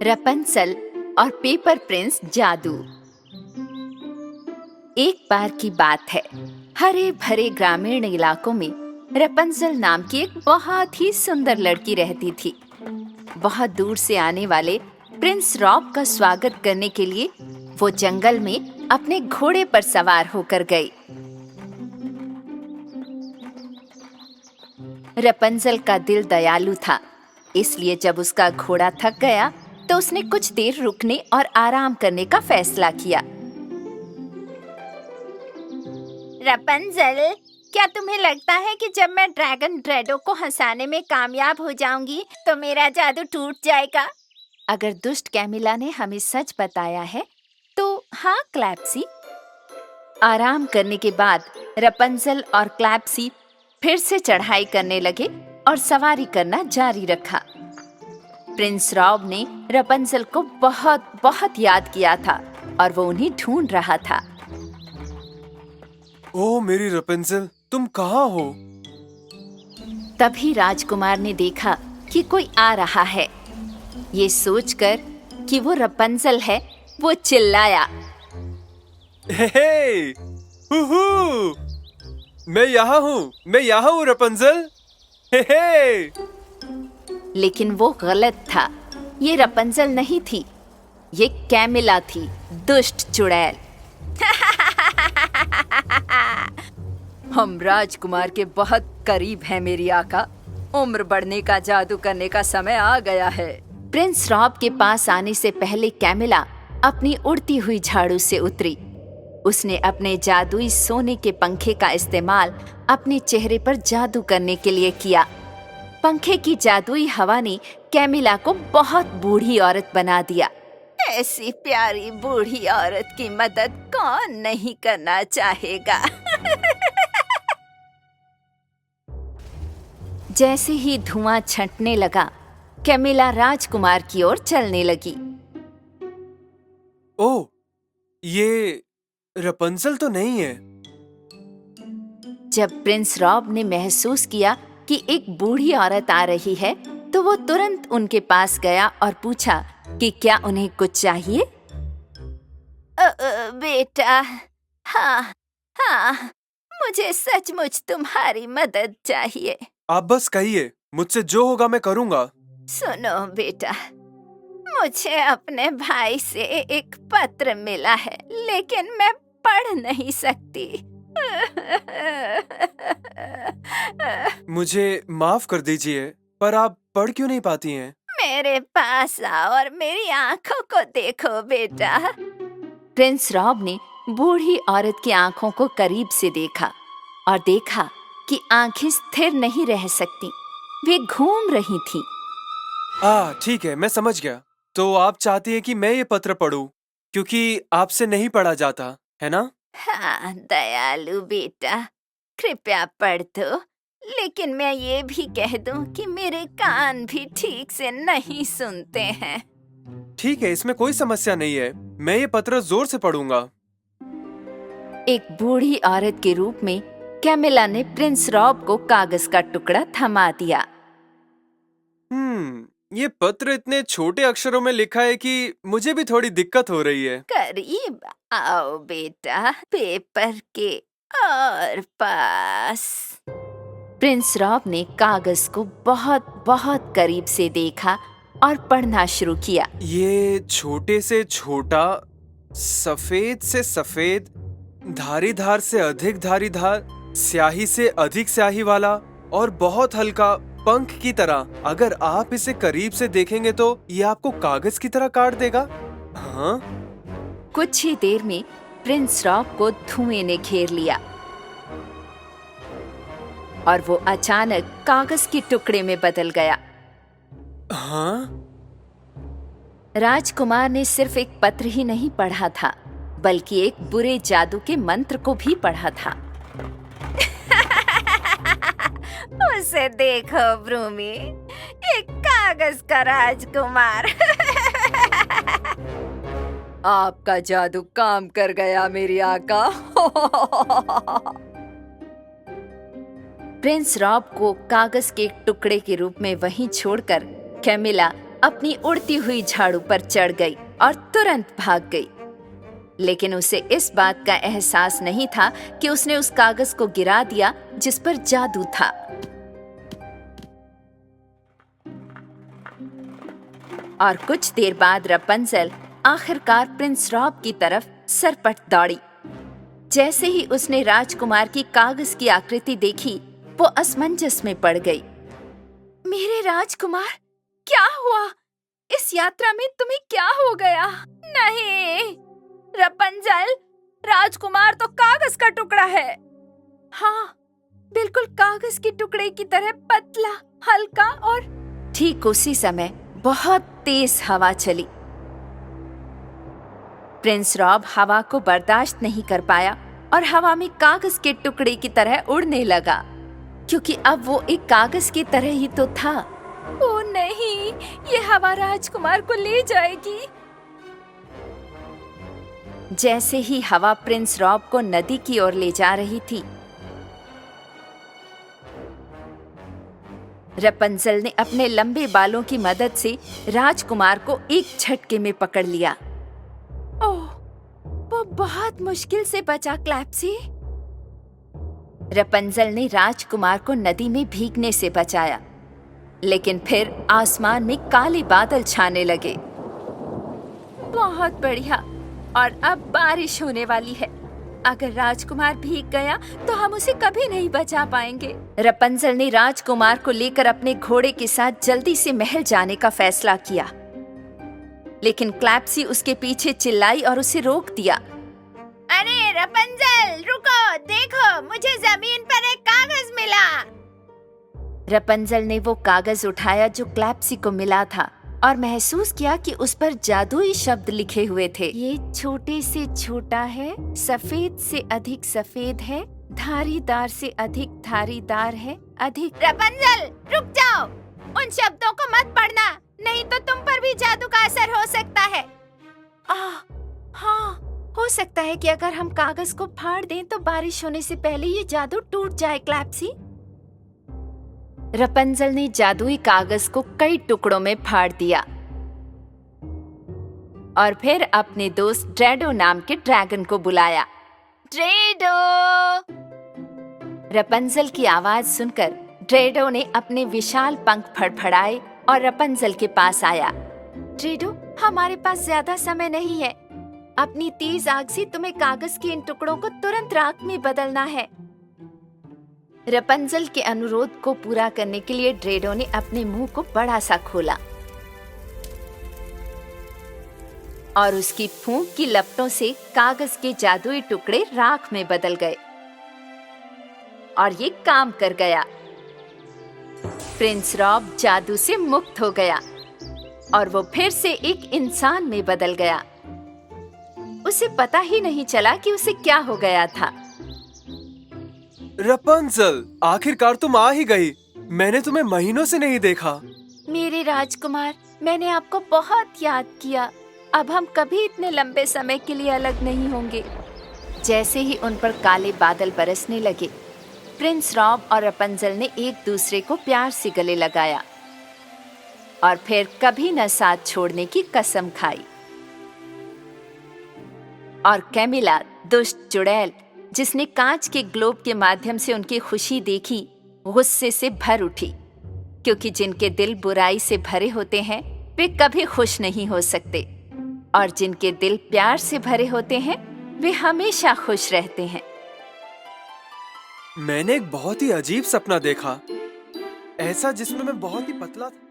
रपंसल और paper Prince जादू। एक बार की बात है, हरे भरे ग्रामीण इलाकों में रपंसल नाम की एक बहुत ही सुंदर लड़की रहती थी। बहुत दूर से आने वाले प्रिंस रॉब का स्वागत करने के लिए वो जंगल में अपने घोड़े पर सवार होकर गई। रपंसल का दिल दयालु था, इसलिए जब उसका घोड़ा थक गया तो उसने कुछ देर रुकने और आराम करने का फैसला किया। रपंसल, क्या तुम्हें लगता है कि जब मैं ड्रैगन ड्रेडो को हंसाने में कामयाब हो जाऊंगी तो मेरा जादू टूट जाएगा? अगर दुष्ट कैमिला ने हमें सच बताया है तो हाँ क्लैप्सी। आराम करने के बाद रपंसल और क्लैप्सी फिर से चढ़ाई करने लगे और सवारी करना जारी रखा। प्रिंस रॉब ने रपंसल को बहुत बहुत याद किया था और वो उन्हें ढूंढ रहा था। ओह मेरी रपंसल, तुम कहाँ हो? तभी राजकुमार ने देखा कि कोई आ रहा है। ये सोचकर कि वो रपंसल है, वो चिल्लाया, हे हुहू, मैं यहाँ हूँ रपंसल। हे। लेकिन वो गलत था। ये रपंसल नहीं थी, ये कैमिला थी, दुष्ट चुड़ैल। हम राजकुमार के बहुत करीब हैं मेरी आका। उम्र बढ़ने का जादू करने का समय आ गया है। प्रिंस रॉब के पास आने से पहले कैमिला अपनी उड़ती हुई झाड़ू से उतरी। उसने अपने जादुई सोने के पंखे का इस्तेमाल अपने चेहरे पर जादू करने के लिए किया। पंखे की जादुई हवा ने कैमिला को बहुत बूढ़ी औरत बना दिया। ऐसी प्यारी बूढ़ी औरत की मदद कौन नहीं करना चाहेगा। जैसे ही धुआं छंटने लगा, कैमिला राजकुमार की ओर चलने लगी। ओह, ये रपंसल तो नहीं है। जब प्रिंस रॉब ने महसूस किया कि एक बूढ़ी औरत आ रही है तो वो तुरंत उनके पास गया और पूछा कि क्या उन्हें कुछ चाहिए। बेटा, हाँ, मुझे सचमुच तुम्हारी मदद चाहिए। आप बस कहिए, मुझसे जो होगा मैं करूँगा। सुनो बेटा, मुझे अपने भाई से एक पत्र मिला है, लेकिन मैं पढ़ नहीं सकती। मुझे माफ कर दीजिए, पर आप पढ़ क्यों नहीं पाती हैं? मेरे पास आओ और मेरी आंखों को देखो बेटा। प्रिंस रॉब ने बूढ़ी औरत की आंखों को करीब से देखा और देखा कि आंखें स्थिर नहीं रह सकती, वे घूम रही थीं। ठीक है, मैं समझ गया। तो आप चाहती हैं कि मैं ये पत्र पढूं, क्योंकि आपसे नहीं पढ़ा जाता, है ना? हाँ दयालु बेटा, कृपया पढ़ दो, लेकिन मैं ये भी कह दूं कि मेरे कान भी ठीक से नहीं सुनते हैं। ठीक है, इसमें कोई समस्या नहीं है। मैं ये पत्र जोर से पढ़ूंगा। एक बूढ़ी औरत के रूप में कैमिला ने प्रिंस रॉब को कागज का टुकड़ा थमा दिया। ये पत्र इतने छोटे अक्षरों में लिखा है कि मुझे भी थोड़ी दिक्कत हो रही है। करीब आओ बेटा, पेपर के और पास। प्रिंस रॉब ने कागज को बहुत बहुत करीब से देखा और पढ़ना शुरू किया। ये छोटे से छोटा, सफेद से सफेद, धारीधार से अधिक धारीधार, स्याही से अधिक स्याही वाला और बहुत हल्का, पंख की तरह। अगर आप इसे करीब से देखेंगे तो ये आपको कागज की तरह काट देगा। हाँ? कुछ ही देर में प्रिंस रॉब को धुएं ने घेर लिया और वो अचानक कागज के टुकड़े में बदल गया। हाँ? राजकुमार ने सिर्फ एक पत्र ही नहीं पढ़ा था, बल्कि एक बुरे जादू के मंत्र को भी पढ़ा था। उसे देखो ब्रूमी, एक कागज का राजकुमार। आपका जादू काम कर गया मेरी आका। प्रिंस रॉब को कागज के एक टुकड़े के रूप में वहीं छोड़कर कैमिला अपनी उड़ती हुई झाड़ू पर चढ़ गई और तुरंत भाग गई। लेकिन उसे इस बात का एहसास नहीं था कि उसने उस कागज को गिरा दिया जिस पर जादू था। और कुछ देर बाद रपुंज़ल आखिरकार प्रिंस रॉब की तरफ सरपट दौड़ी। जैसे ही उसने राजकुमार की कागज की आकृति देखी, वो असमंजस में पड़ गई। मेरे राजकुमार, क्या हुआ? इस यात्रा में तुम्हें क्या हो गया? नहीं रपुंज़ल, राजकुमार तो कागज का टुकड़ा है। हाँ, बिल्कुल कागज के टुकड़े की तरह पतला, हल्का और। ठीक उसी समय बहुत तेज हवा चली। प्रिंस रॉब हवा को बर्दाश्त नहीं कर पाया और हवा में कागज के टुकड़े की तरह उड़ने लगा, क्योंकि अब वो एक कागज की तरह ही तो था। ओ नहीं, ये हवा राजकुमार को ले जाएगी। जैसे ही हवा प्रिंस रॉब को नदी की ओर ले जा रही थी, रपुंज़ल ने अपने लंबे बालों की मदद से राजकुमार को एक झटके में पकड़ लिया। ओह, वो बहुत मुश्किल से बचा क्लैप्सी। रपुंज़ल ने राजकुमार को नदी में भीगने से बचाया, लेकिन फिर आसमान में काले बादल छाने लगे। बहुत बढ़िया, और अब बारिश होने वाली है। अगर राजकुमार भीग गया तो हम उसे कभी नहीं बचा पाएंगे। रपुंज़ल ने राजकुमार को लेकर अपने घोड़े के साथ जल्दी से महल जाने का फैसला किया, लेकिन क्लैप्सी उसके पीछे चिल्लाई और उसे रोक दिया। अरे रपुंज़ल, रुको, देखो, मुझे जमीन पर एक कागज मिला। रपुंज़ल ने वो कागज उठाया जो क्लैप्सी को मिला था और महसूस किया कि उस पर जादुई शब्द लिखे हुए थे। ये छोटे से छोटा है, सफेद से अधिक सफेद है, धारीदार से अधिक धारीदार है, अधिक। रपुंज़ल, रुक जाओ, उन शब्दों को मत पढ़ना, नहीं तो तुम पर भी जादू का असर हो सकता है। हाँ, हो सकता है कि अगर हम कागज को फाड़ दें तो बारिश होने से पहले ये जादू टूट जाए। क्लैप्सी। रपुंज़ल ने जादुई कागज को कई टुकड़ों में फाड़ दिया और फिर अपने दोस्त ड्रेडो नाम के ड्रैगन को बुलाया। ड्रेडो! रपुंज़ल की आवाज सुनकर ड्रेडो ने अपने विशाल पंख फड़फड़ाए और रपुंज़ल के पास आया। ड्रेडो, हमारे पास ज्यादा समय नहीं है। अपनी तेज आग से तुम्हें कागज के इन टुकड़ों को तुरंत राख में बदलना है। रपुंज़ल के अनुरोध को पूरा करने के लिए ड्रेडो ने अपने मुंह को बड़ा सा खोला और उसकी फूंक की लपटों से कागज के जादुई टुकड़े राख में बदल गए और ये काम कर गया। प्रिंस रॉब जादू से मुक्त हो गया और वो फिर से एक इंसान में बदल गया। उसे पता ही नहीं चला कि उसे क्या हो गया था। रपुंज़ल, आखिरकार तुम आ ही गई। मैंने तुम्हें महीनों से नहीं देखा। मेरे राजकुमार, मैंने आपको बहुत याद किया। अब हम कभी इतने लंबे समय के लिए अलग नहीं होंगे। जैसे ही उन पर काले बादल बरसने लगे, प्रिंस रॉब और रपुंज़ल ने एक दूसरे को प्यार से गले लगाया और फिर कभी न साथ छोड़ने की कसम खाई। और कैमिला, दुष्ट चुड़ैल, जिसने कांच के ग्लोब के माध्यम से उनकी खुशी देखी, गुस्से से भर उठी, क्योंकि जिनके दिल बुराई से भरे होते हैं वे कभी खुश नहीं हो सकते, और जिनके दिल प्यार से भरे होते हैं वे हमेशा खुश रहते हैं। मैंने एक बहुत ही अजीब सपना देखा, ऐसा जिसमें मैं बहुत ही पतला था।